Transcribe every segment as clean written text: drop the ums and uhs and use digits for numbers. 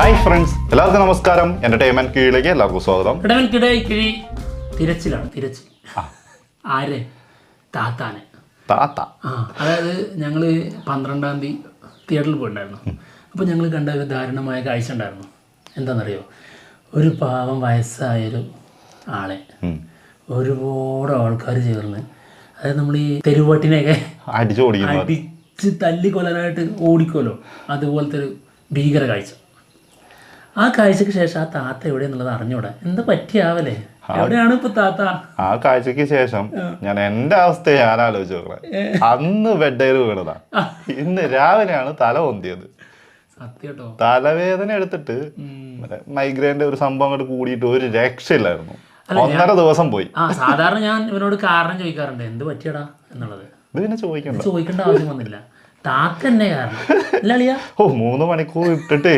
Hi friends, എല്ലാവർക്കും നമസ്കാരം. Entertainment കീഴിലേക്ക് എല്ലാവർക്കും സ്വാഗതം. തിരച്ചിലാണ്. ആരെ? താത്താനെ. താത്ത അതായത് ഞങ്ങൾ 12-ാം തീയതി തിയേറ്ററിൽ പോയിട്ടുണ്ടായിരുന്നു. അപ്പോൾ ഞങ്ങൾ കണ്ട ഒരു ദാരുണമായ കാഴ്ച ഉണ്ടായിരുന്നു. എന്താണെന്നറിയോ? ഒരു പാവം വയസ്സായൊരു ആളെ ഒരുപാട് ആൾക്കാർ ചേർന്ന്, അതായത് നമ്മൾ ഈ തെരുവട്ടിനെയൊക്കെ അടിച്ച് തല്ലിക്കൊല്ലാനായിട്ട് ഓടിക്കുമല്ലോ, അതുപോലത്തെ ഒരു ഭീകര കാഴ്ച. ആ കാഴ്ചക്ക് ശേഷം ആ താത്ത എവിടെയെന്നുള്ളത് അറിഞ്ഞൂടാ. എന്താ പറ്റിയാവല്ലേ? എവിടെയാണ് ഇപ്പൊ താത്ത? ആ കാഴ്ചക്ക് ശേഷം ഞാൻ എന്റെ അവസ്ഥ ഞാൻ ആലോചിച്ച് നോക്കണേ. അന്ന് ബെഡേര് വീണതാ, ഇന്ന് രാവിലെയാണ് തല പൊന്തിയത്. സത്യം. തലവേദന എടുത്തിട്ട് മൈഗ്രെയിന്റെ ഒരു സംഭവം അങ്ങോട്ട് കൂടിയിട്ട് ഒരു രക്ഷയില്ലായിരുന്നു. 1.5 ദിവസം പോയി. സാധാരണ ഞാൻ ഇവനോട് കാരണം ചോദിക്കാറുണ്ട്, എന്ത് പറ്റിയടാ എന്നുള്ളത്. ഇത് പിന്നെ ചോദിക്കേണ്ട ആവശ്യം വന്നില്ല. താത്ത തന്നെ കാരണം. 3 മണിക്കൂർ ഇട്ടിട്ട്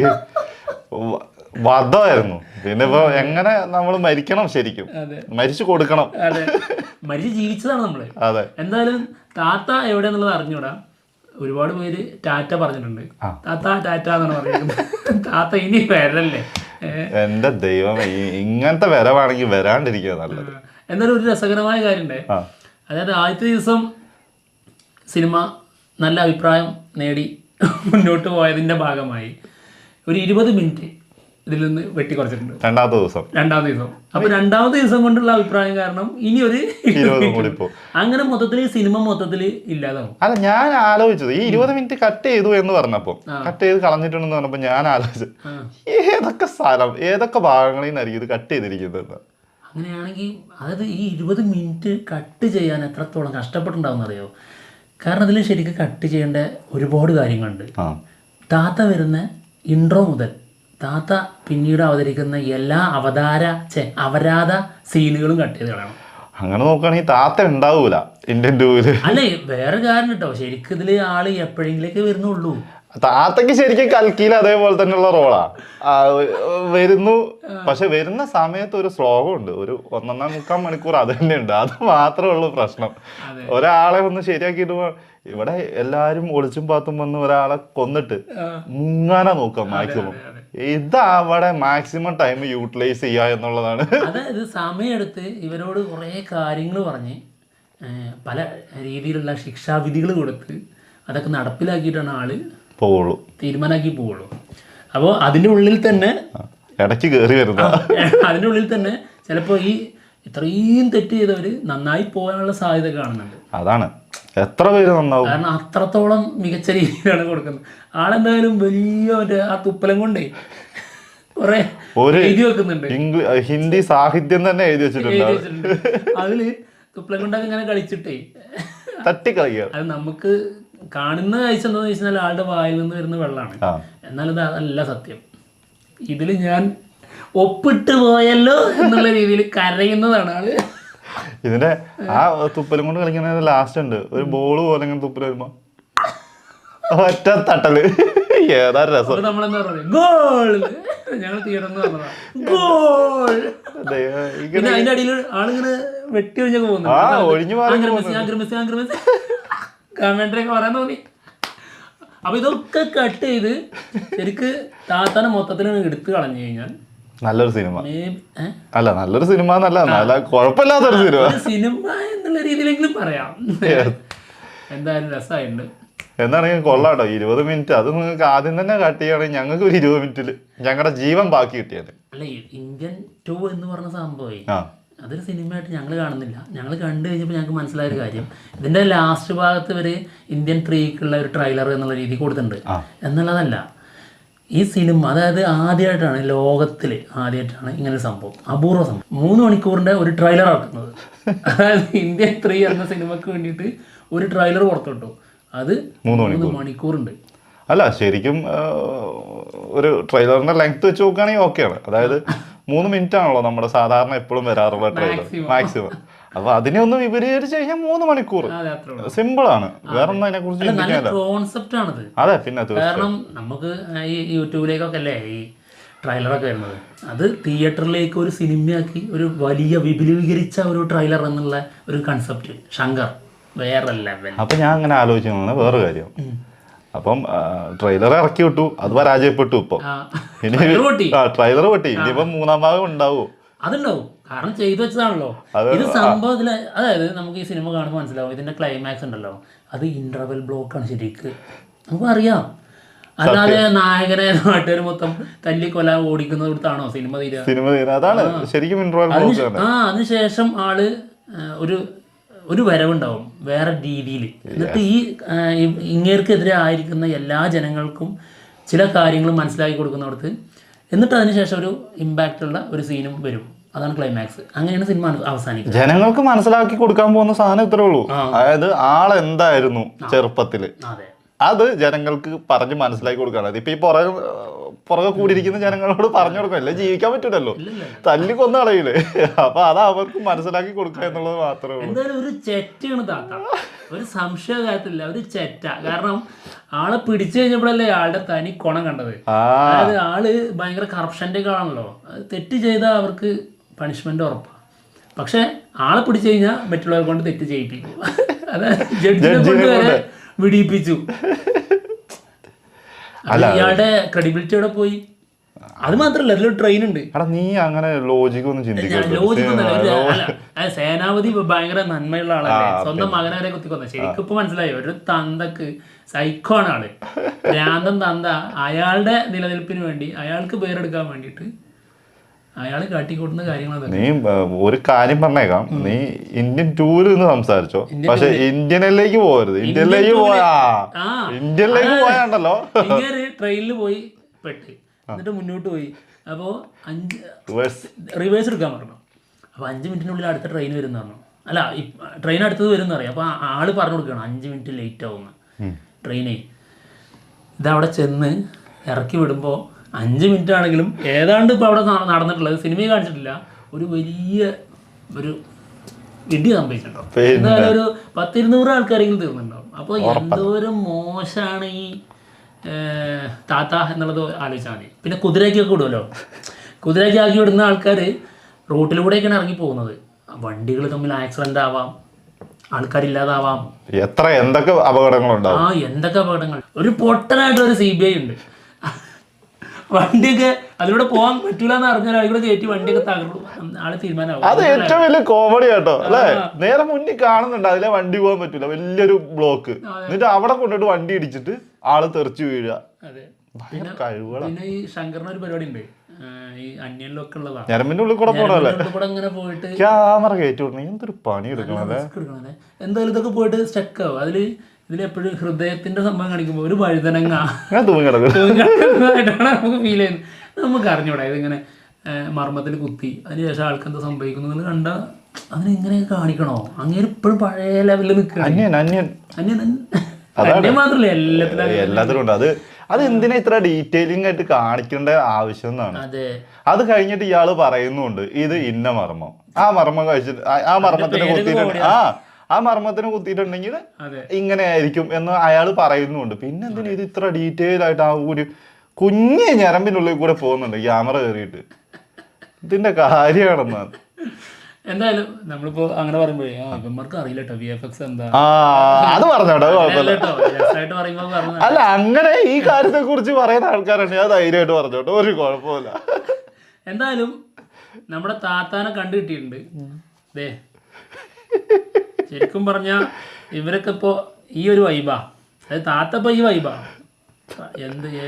വധമായിരുന്നു. പിന്നെ ഇപ്പൊ എങ്ങനെ നമ്മൾ മരിക്കണം? ശരിക്കും മരിച്ചു കൊടുക്കണം. മരിച്ച് ജീവിച്ചതാണ് നമ്മള്. അതെ. എന്തായാലും താത്ത എവിടെയെന്നുള്ളത് അറിഞ്ഞൂടാ. ഒരുപാട് പേര് ടാറ്റ പറഞ്ഞിട്ടുണ്ട്. താത്ത ടാറ്റ എന്നാണ് പറയുന്നത്. താത്ത ഇനി വരല്ലേ? എന്റെ ദൈവം, ഇങ്ങനത്തെ വരവാണെങ്കിൽ വരാണ്ടിരിക്കുക നല്ലത്. എന്തായാലും ഒരു രസകരമായ കാര്യമുണ്ട്. അതായത് ആദ്യത്തെ ദിവസം സിനിമ നല്ല അഭിപ്രായം നേടി മുന്നോട്ട് പോയതിന്റെ ഭാഗമായി ഒരു 20 മിനിറ്റ് ഇതിൽ നിന്ന് വെട്ടിക്കുറച്ചിട്ടുണ്ട്. രണ്ടാമത്തെ ദിവസം. അപ്പൊ രണ്ടാമത്തെ ദിവസം കൊണ്ടുള്ള അഭിപ്രായം കാരണം ഇനി ഒരു 20 കൂടി പോകും. അങ്ങനെ മൊത്തത്തിൽ സിനിമ ഇല്ലാതാവും. അല്ല, ഞാൻ ആലോചിച്ചത് ഈ 20 മിനിറ്റ് കട്ട് ചെയ്തു എന്ന് പറഞ്ഞപ്പോ, കട്ട് ചെയ്ത് കളഞ്ഞിട്ടുണ്ടെന്ന് പറഞ്ഞപ്പോ ഞാൻ ആലോചിച്ചത് ഏതൊക്കെ സ്ഥലം, ഏതൊക്കെ ഭാഗങ്ങളിൽ നിന്നായിരിക്കും ഇത് കട്ട് ചെയ്തിരിക്കുന്നത്. അങ്ങനെയാണെങ്കിൽ അതായത് ഈ 20 മിനിറ്റ് കട്ട് ചെയ്യാൻ എത്രത്തോളം കഷ്ടപ്പെട്ടുണ്ടാവും അറിയോ? കാരണം ഇതിൽ ശരിക്കും കട്ട് ചെയ്യേണ്ട ഒരുപാട് കാര്യങ്ങളുണ്ട്. താത്ത വരുന്ന ഇൻട്രോ മുതൽ താത്ത പിന്നീട് അവതരിക്കുന്ന എല്ലാ അപരാധ സീനുകളും കട്ട് ചെയ്ത് കളയണം. അങ്ങനെ നോക്കുകയാണെങ്കിൽ താത്ത ഉണ്ടാവൂല ഇന്ത്യൻ ടൂവില്. അല്ലേ, വേറെ കാരണം കേട്ടോ. ശരിക്കും ഇതില് ആള് എപ്പോഴെങ്കിലൊക്കെ വരുന്നുള്ളൂ. താത്തക്ക് ശരിക്കും കൽക്കിയിൽ അതേപോലെ തന്നെയുള്ള റോളാ വരുന്നു. പക്ഷെ വരുന്ന സമയത്ത് ഒരു ശ്ലോകമുണ്ട്, ഒരു 1.25 മണിക്കൂർ അത് തന്നെ ഉണ്ട്. അത് മാത്രമേ ഉള്ളൂ പ്രശ്നം. ഒരാളെ ഒന്ന് ശരിയാക്കിയിട്ട് ഇവിടെ എല്ലാരും ഒളിച്ചും പാത്തും വന്ന് ഒരാളെ കൊന്നിട്ട് മുങ്ങാനാ നോക്കാം മാക്സിമം. അവിടെ മാക്സിമം ടൈം യൂട്ടിലൈസ് ചെയ്യുക എന്നുള്ളതാണ്. അതായത് സമയമെടുത്ത് ഇവരോട് കുറേ കാര്യങ്ങൾ പറഞ്ഞ് പല രീതിയിലുള്ള ശിക്ഷാവിധികൾ കൊടുത്ത് അതൊക്കെ നടപ്പിലാക്കിയിട്ടാണ് ആള് പോവുള്ളൂ, തീരുമാനാക്കി പോവുള്ളൂ. അപ്പോൾ അതിൻ്റെ ഉള്ളിൽ തന്നെ ഇടയ്ക്ക് കയറി വരുന്ന അതിൻ്റെ ഉള്ളിൽ തന്നെ ചിലപ്പോൾ ഈ ഇത്രയും തെറ്റ് ചെയ്തവർ നന്നായി പോകാനുള്ള സാധ്യത കാണുന്നുണ്ട്. അതാണ് എത്ര പേര് നന്നാവും. കാരണം അത്രത്തോളം മികച്ച രീതിയിലാണ് കൊടുക്കുന്നത്. ആളെന്തായാലും വലിയ ആ തുപ്പലം കൊണ്ടേ കുറെ എഴുതി വെക്കുന്നുണ്ട്. ഹിന്ദി സാഹിത്യം തന്നെ എഴുതി വെച്ചിട്ടുണ്ട്. അതില് തുപ്പലം കൊണ്ടൊക്കെ ഇങ്ങനെ കളിച്ചിട്ടേ തട്ടിക്കളിക്കുക. അത് നമുക്ക് കാണുന്ന കാഴ്ച എന്താണെന്ന് വെച്ചാൽ ആളുടെ വായിൽ നിന്ന് വരുന്ന വെള്ളമാണ്. എന്നാലത് അതല്ല സത്യം. ഇതിൽ ഞാൻ ഒപ്പിട്ട് പോയല്ലോ എന്നുള്ള രീതിയിൽ കരയുന്നതാണ് ആള്. ഇതിന്റെ ആ തുപ്പലും കൊണ്ട് കളിക്കുന്ന ലാസ്റ്റ് ഉണ്ട്, ഒരു ബോള് പോലെ ഇങ്ങനെ തുപ്പല് വരുമ്പോ ഒറ്റ തട്ടല്. ഏതാ രസം. നമ്മളെന്താ പറയുക, ഗോൾ. ഞങ്ങൾ തിയേറ്ററിൽ പറഞ്ഞതാ ഗോൾ. പിന്നെ അതിന്റെ അടിയിൽ ആളിങ്ങനെ വെട്ടി ഒഴിഞ്ഞൊക്കെ പോകുന്നു. കമന്ററിയൊക്കെ പറയാൻ തോന്നി. അപ്പൊ ഇതൊക്കെ കട്ട് ചെയ്ത് ശരിക്ക് താത്താനെ മൊത്തത്തിൽ എടുത്തു കളഞ്ഞു കഴിഞ്ഞാൽ നല്ലൊരു സിനിമ. അല്ല, നല്ലൊരു സിനിമ എന്നല്ല, കുഴപ്പമില്ലാത്തൊരു സിനിമ എന്നുള്ള രീതിയിലെങ്കിലും പറയാം. എന്തായാലും രസമായിട്ടുണ്ട്. എന്താണെങ്കിൽ കൊള്ളാട്ടോ. 20 മിനിറ്റ് അത് നിങ്ങൾക്ക് ആദ്യം തന്നെ കട്ട് ചെയ്യുകയാണെങ്കിൽ ഞങ്ങൾക്ക് ഒരു 20 മിനിറ്റിൽ ഞങ്ങളുടെ ജീവൻ ബാക്കി കിട്ടിയത്. അല്ല, ഇന്ത്യൻ 2 എന്ന് പറഞ്ഞ സംഭവം അതൊരു സിനിമയായിട്ട് ഞങ്ങൾ കാണുന്നില്ല. ഞങ്ങൾ കണ്ടു കഴിഞ്ഞപ്പോൾ ഞങ്ങൾക്ക് മനസ്സിലായൊരു കാര്യം, ഇതിന്റെ ലാസ്റ്റ് ഭാഗത്ത് വരെ ഇന്ത്യൻ 3ക്കുള്ള ഒരു ട്രെയിലർ എന്നുള്ള രീതി കൊടുത്തിട്ടുണ്ട് എന്നുള്ളതല്ല. ഈ സിനിമ അതായത് ആദ്യമായിട്ടാണ് ലോകത്തിൽ ഇങ്ങനെ ഒരു സംഭവം, അപൂർവ സംഭവം, 3 മണിക്കൂറിന്റെ ഒരു ട്രെയിലർ ആക്കുന്നത്. അതായത് ഇന്ത്യൻ 3 എന്ന സിനിമക്ക് വേണ്ടിയിട്ട് ഒരു ട്രെയിലർ പുറത്തുവിട്ടു. അത് 3 മണിക്കൂറുണ്ട്. അല്ല, ശരിക്കും ഒരു ട്രെയിലറിന്റെ ലെങ്ത് വെച്ച് നോക്കുകയാണെങ്കിൽ ഓക്കെയാണ്. അതായത് 3 മിനിറ്റ് ആണല്ലോ നമ്മുടെ സാധാരണ എപ്പോഴും വരാറുള്ള ട്രെയിലർ മാക്സിമം. അപ്പൊ അതിനെ ഒന്ന് വിപുലീകരിച്ച് കഴിഞ്ഞാൽ 3 മണിക്കൂർ സിമ്പിൾ ആണ്. വേറെ ഒന്നും അതിനെ കുറിച്ച് കോൺസെപ്റ്റ് ആണത്. അതെ, പിന്നെ കാരണം നമുക്ക് ഈ യൂട്യൂബിലേക്കൊക്കെ അല്ലേ ഈ ട്രെയിലറൊക്കെ വരുന്നത്. അത് തിയേറ്ററിലേക്ക് ഒരു സിനിമയാക്കി ഒരു വലിയ വിപുലീകരിച്ച ഒരു ട്രെയിലർ എന്നുള്ള ഒരു കൺസെപ്റ്റ് ശങ്കർ വേറെ ലെവൽ. അപ്പൊ ഞാൻ അങ്ങനെ ആലോചിക്കുന്നത് വേറെ കാര്യം, അപ്പം ട്രെയിലർ ഇറക്കി വിട്ടു, അത് പരാജയപ്പെട്ടു. ഇപ്പൊ ഇനി ട്രെയിലർ പൊട്ടി, ഇനിയിപ്പം 3-ാം ഭാഗം ഉണ്ടാവോ? അതുണ്ടാവും, കാരണം ചെയ്തു വെച്ചതാണല്ലോ ഇത് സംഭവത്തില്. അതായത് നമുക്ക് ഈ സിനിമ കാണുമ്പോൾ മനസ്സിലാവും ഇതിന്റെ ക്ലൈമാക്സ് ഉണ്ടല്ലോ, അത് ഇന്റർവെൽ ബ്ലോക്കാണ് ശരിക്ക്, നമുക്ക് അറിയാം. അല്ലാതെ നായകനെ നാട്ടുകാർ മൊത്തം തല്ലിക്കൊല ഓടിക്കുന്നത് കൊടുത്താണോ സിനിമ തീരുക? അതാണ് ശരിക്കും ഇന്റർവെൽ ബ്ലോക്ക്. അതിനുശേഷം ആള് ഒരു വരവുണ്ടാവും വേറെ രീതിയിൽ. എന്നിട്ട് ഈ ഇങ്ങേർക്കെതിരെ ആയിരിക്കുന്ന എല്ലാ ജനങ്ങൾക്കും ചില കാര്യങ്ങൾ മനസ്സിലാക്കി കൊടുക്കുന്നിടത്ത്, എന്നിട്ട് അതിനുശേഷം ഒരു ഇമ്പാക്റ്റ് ഉള്ള ഒരു സീനും വരും. അതാണ് ക്ലൈമാക്സ്. അങ്ങനെയാണ് സിനിമ അവസാനിക്കുന്നത്. ജനങ്ങൾക്ക് മനസ്സിലാക്കി കൊടുക്കാൻ പോകുന്ന സാധനം ഇത്രേ ഉള്ളൂ. അതായത് ആളെന്തായിരുന്നു ചെറുപ്പത്തില്, അത് ജനങ്ങൾക്ക് പറഞ്ഞ് മനസ്സിലാക്കി കൊടുക്കാണ്. ഇപ്പൊ ഈ പുറകെ കൂടിയിരിക്കുന്ന ജനങ്ങളോട് പറഞ്ഞു കൊടുക്കല്ലേ, ജീവിക്കാൻ പറ്റൂലല്ലോ, തല്ലി കൊന്നു കളയില്ലേ. അപ്പൊ അത് അവർക്ക് മനസ്സിലാക്കി കൊടുക്കുക എന്നുള്ളത് മാത്രമേ ഉള്ളൂ. എന്തായാലും ഒരു ചെറ്റാണ് താത്ത, ഒരു സംശയ കാര്യത്തില്ല, ഒരു ചെറ്റ. കാരണം ആളെ പിടിച്ചു കഴിഞ്ഞപ്പോഴല്ലേ ആളുടെ തനി കൊണം കണ്ടത്. അതായത് ആള് ഭയങ്കര കറപ്ഷന്റെ ആണല്ലോ, തെറ്റ് ചെയ്താൽ അവർക്ക് പണിഷ്മെന്റ് ഉറപ്പാണ്. പക്ഷെ ആളെ പിടിച്ചു കഴിഞ്ഞാൽ മറ്റുള്ളവരെ കൊണ്ട് തെറ്റ് ചെയ്യിപ്പിക്കും. അതായത് ജഡ്ജിനെ കൊണ്ട് വരെ വിടിയിപ്പിച്ചു. ഇയാളുടെ ക്രെഡിബിലിറ്റി അവിടെ പോയി. അത് മാത്രല്ല, അതിലൊരു ട്രെയിൻ ഉണ്ട്. നീ അങ്ങനെ ലോജിക് ഒന്നും ചിന്തിക്കില്ല. സേനാപതി ഭയങ്കര നന്മയുള്ള ആളല്ലേ, സ്വന്തം മകനെ വരെ കുത്തിക്കൊന്ന. ശരിക്കും ഇപ്പൊ മനസ്സിലായി, ഒരു തന്തക്ക് സൈക്കോ ആണ് ആള്, ഭ്രാന്തൻ തന്ത. അയാളുടെ നിലനിൽപ്പിന് വേണ്ടി, അയാൾക്ക് പേരെടുക്കാൻ വേണ്ടിയിട്ട് അയാൾ കാട്ടിക്കൂട്ടുന്ന കാര്യങ്ങളൊക്കെ. നീ ഒരു കാര്യം പറഞ്ഞേക്കാം, നീ ഇന്ത്യൻ ടൂറിൽ നിന്ന് സംസാരിച്ചോ, പക്ഷെ ഇന്ത്യനിലേക്ക് പോകരുത്. ഇന്ത്യനിലേക്ക് പോയാണ്ടല്ലോ, ട്രെയിനിൽ പോയി പെട്ട്, എന്നിട്ട് മുന്നോട്ട് പോയി. അപ്പോൾ റിവേഴ്സ് എടുക്കാൻ പറഞ്ഞു. അപ്പോൾ 5 മിനിറ്റിനുള്ളിൽ അടുത്ത ട്രെയിൻ വരുന്ന പറഞ്ഞു. അല്ല, ട്രെയിൻ അടുത്തത് വരുന്ന അറിയാം. അപ്പോൾ ആള് പറഞ്ഞു കൊടുക്കണം 5 മിനിറ്റ് ലേറ്റ് ആവുമെന്ന് ട്രെയിനേ. ഇതവിടെ ചെന്ന് ഇറക്കി വിടുമ്പോൾ 5 മിനിറ്റ് ആണെങ്കിലും ഏതാണ്ട് ഇപ്പോൾ അവിടെ നടന്നിട്ടുള്ളത്, സിനിമയിൽ കാണിച്ചിട്ടില്ല, ഒരു വലിയ ഒരു ഇടി സംഭവിച്ചിട്ടുണ്ടാവും. എന്തായാലും ഒരു 10-200 ആൾക്കാരെങ്കിലും തീർന്നിട്ടുണ്ടാവും. അപ്പോൾ എന്തോരം മോശമാണ് ഈ താത്ത എന്നുള്ളത് ആലോചിച്ചാൽ മതി. പിന്നെ കുതിരയ്ക്കൊക്കെ വിടുമല്ലോ, കുതിരയ്ക്ക് ആക്കി വിടുന്ന ആൾക്കാർ റോട്ടിലൂടെയൊക്കെയാണ് ഇറങ്ങി പോകുന്നത്. വണ്ടികൾ തമ്മിൽ ആക്സിഡന്റ് ആവാം, ആൾക്കാരില്ലാതാവാം, എന്തൊക്കെ അപകടങ്ങളുണ്ടാവും. എന്തൊക്കെ അപകടങ്ങൾ. ഒരു പൊട്ടനായിട്ടൊരു CBI ഉണ്ട്. വണ്ടിയൊക്കെ അതിലൂടെ പോകാൻ പറ്റൂല എന്ന് അറിഞ്ഞാൽ അതിലൂടെ കയറ്റി വണ്ടിയൊക്കെ തകർന്നു ആള് തീരുമാനമാവും. അത് ഏറ്റവും വലിയ കോമഡി കേട്ടോ അല്ലെ. നേരെ മുന്നിൽ കാണുന്നുണ്ട്, അതിലെ വണ്ടി പോകാൻ പറ്റൂല, വലിയൊരു ബ്ലോക്ക്. എന്നിട്ട് അവിടെ കൊണ്ടിട്ട് വണ്ടി ഇടിച്ചിട്ട് ആള് തെറിച്ചു വീഴുക. കഴിവുകളാണ്. പിന്നെ ഈ ശങ്കറിന് ഒരു പരിപാടി ഉണ്ട്, ഈ അന്യനിലൊക്കെ ഉള്ളതാണ്. ഞരമ്പിന്റെ ഉള്ളിൽ കൂടെ പോകണല്ലേ, ഇങ്ങനെ പോയിട്ട് ക്യാമറ കയറ്റി വിടണം. എന്തൊരു പണി എടുക്കണല്ലേ. എന്തായാലും ഇതൊക്കെ പോയിട്ട് സ്റ്റക്ക് ആവും. ഇതിലെപ്പോഴും ഹൃദയത്തിന്റെ സംഭവം കാണിക്കുമ്പോൾ ഒരു വഴുതനങ്ങ നമുക്ക് ഫീൽ ചെയ്യുന്നു. നമുക്ക് അറിഞ്ഞൂടാ ഇതിങ്ങനെ മർമ്മത്തിൽ കുത്തി അതിനുശേഷം ആൾക്ക് എന്താ സംഭവിക്കുന്നു കണ്ട അതിനെങ്ങനെ കാണിക്കണോ? അങ്ങനെ ഇപ്പോഴും പഴയ ലെവലിൽ നിൽക്കുക മാത്രല്ല എല്ലാത്തിലും ഉണ്ട്. അത് എന്തിനാ ഇത്ര ഡീറ്റെയിലിംഗ് ആയിട്ട് കാണിക്കേണ്ട ആവശ്യം എന്നാണ്. അത് കഴിഞ്ഞിട്ട് ഇയാള് പറയുന്നുണ്ട് ഇത് ഇന്ന മർമ്മം, ആ മർമ്മം കഴിച്ചിട്ട് ആ മർമ്മത്തിന് കുത്തിയിട്ടുണ്ട്, ആ മർമ്മത്തിന് കുത്തിയിട്ടുണ്ടെങ്കിൽ ഇങ്ങനെ ആയിരിക്കും എന്ന് അയാൾ പറയുന്നുണ്ട്. പിന്നെ എന്തിനാ ഇത് ഇത്ര ഡീറ്റെയിൽ ആയിട്ട് ആ ഒരു കുഞ്ഞ് ഞരമ്പിനുള്ളിൽ കൂടെ പോകുന്നുണ്ട് ക്യാമറ കയറിയിട്ട്? ഇതിന്റെ കാര്യമാണെന്നാണ്. എന്തായാലും നമ്മളിപ്പോ അങ്ങനെ പറയുമ്പോഴേ ഇവന്മാർക്ക് അറിയില്ല കേട്ടോ VFX എന്താ. അത് പറഞ്ഞോട്ടോ, അല്ല അങ്ങനെ ഈ കാര്യത്തെ കുറിച്ച് പറയുന്ന ആൾക്കാരുണ്ട്, ഞാൻ ധൈര്യമായിട്ട് പറഞ്ഞോട്ടോ, ഒരു കുഴപ്പമില്ല. എന്തായാലും നമ്മുടെ താത്താനെ കണ്ടു കിട്ടിയിട്ടുണ്ട്. ശരിക്കും പറഞ്ഞാൽ ഇവരൊക്കെ ഇപ്പോൾ ഈ ഒരു വൈബാ, അതായത് താത്ത ഇപ്പോൾ ഈ വൈബാ.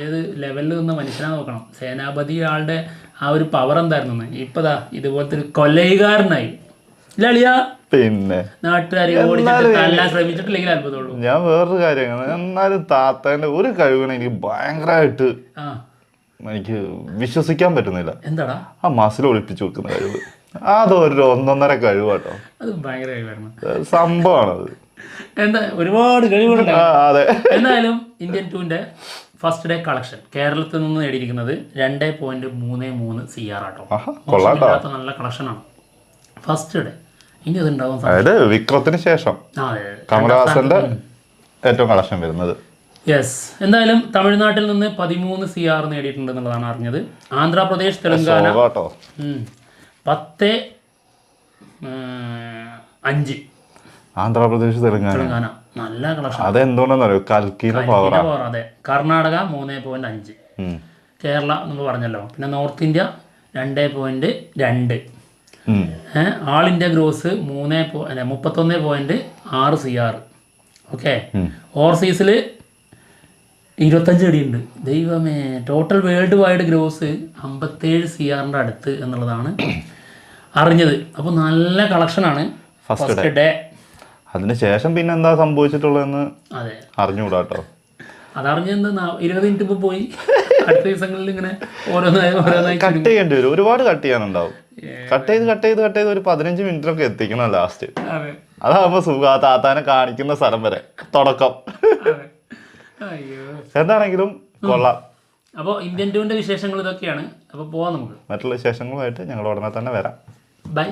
ഏത് ലെവലിൽ നിന്ന് മനുഷ്യനെ നോക്കണം. സേനാപതി ആളുടെ ആ ഒരു പവർ എന്തായിരുന്നു, ഇപ്പതാ ഇതുപോലത്തെ ഒരു കൊലകാരനായി ഇല്ല. പിന്നെ നാട്ടുകാരെ ഓടിച്ചിട്ട് ശ്രമിച്ചിട്ടില്ലെങ്കിൽ അത്ഭുതമുള്ളൂ. ഞാൻ വേറൊരു കാര്യം, എന്നാലും താത്തേന്റെ ഒരു കഴിവിനെ എനിക്ക് ഭയങ്കരമായിട്ട് എനിക്ക് വിശ്വസിക്കാൻ പറ്റുന്നില്ല. എന്താടാ ആ മസിൽ ഒളിപ്പിച്ചു വെക്കുന്ന കഴിവ്. അതൊരു 1.5 കഴിവാട്ടോ, അത് ഭയങ്കര കഴിവായിരുന്നു, സംഭവമാണത്. എന്താ ഒരുപാട് കഴിവുകളുണ്ട്. എന്തായാലും ഇന്ത്യൻ 2ന്റെ ഫസ്റ്റ് ഡേ കളക്ഷൻ കേരളത്തിൽ നിന്ന് നേടിയിരിക്കുന്നത് 2.33 CR ആട്ടോ. നല്ല കളക്ഷനാണ് ഫസ്റ്റ് ഡേ. ഇനി അതുണ്ടാവും വിക്രത്തിന് ശേഷം കമലഹാസന്റെ ഏറ്റവും കളക്ഷൻ വരുന്നത്. യെസ്. എന്തായാലും തമിഴ്നാട്ടിൽ നിന്ന് 13 CR നേടിയിട്ടുണ്ട് എന്നുള്ളതാണ് അറിഞ്ഞത്. ആന്ധ്രാപ്രദേശ്, തെലങ്കാന 10.5. ആന്ധ്രാപ്രദേശ്, തെലങ്കാന നല്ല കളക്ഷൻ. അതെന്തുകൊണ്ടെന്നറിയോ? കൽക്കിയുടെ പവറാ. അതെ. കർണാടക 3.5, കേരള നമ്മൾ പറഞ്ഞല്ലോ, പിന്നെ നോർത്ത് ഇന്ത്യ 2.2, ആൾ ഇന്ത്യ ഗ്രോസ് 31.6 CR. ഓക്കെ. ഓവർസീസിൽ 25 അടിയുണ്ട്. ദൈവമേ, ടോട്ടൽ വേൾഡ് വൈഡ് ഗ്രോസ് 57 CRന്റെ അടുത്ത് എന്നുള്ളതാണ് അറിഞ്ഞത്. അപ്പോൾ നല്ല കളക്ഷനാണ് ഫസ്റ്റ് ഡേ. അതിനുശേഷം പിന്നെ എന്താ സംഭവിച്ചിട്ടുള്ളതെന്ന് അതെ അറിഞ്ഞുകൂടാ കേട്ടോ. അതറിഞ്ഞെന്ത് 20 മിനിറ്റ് ഇപ്പോൾ പോയി. അടുത്ത ദിവസങ്ങളിൽ ഇങ്ങനെ ഓരോന്നായി കട്ട് ചെയ്യേണ്ടി വരും, ഒരുപാട് കട്ട് ചെയ്യാനുണ്ടാവും. കട്ട് ചെയ്ത് ഒരു 15 മിനിറ്റിലൊക്കെ എത്തിക്കണം ലാസ്റ്റ്. അതാകുമ്പോ സുഖം, ആ താത്താനെ കാണിക്കുന്ന സ്ഥലം വരെ തുടക്കം. എന്താണെങ്കിലും കൊള്ളാം. അപ്പോൾ ഇന്ത്യൻ ടൂറിന്റെ വിശേഷങ്ങൾ ഇതൊക്കെയാണ്. അപ്പോൾ പോവാം നമുക്ക്. മറ്റുള്ള വിശേഷങ്ങളുമായിട്ട് ഞങ്ങൾ ഉടനെ തന്നെ വരാം. ബൈ.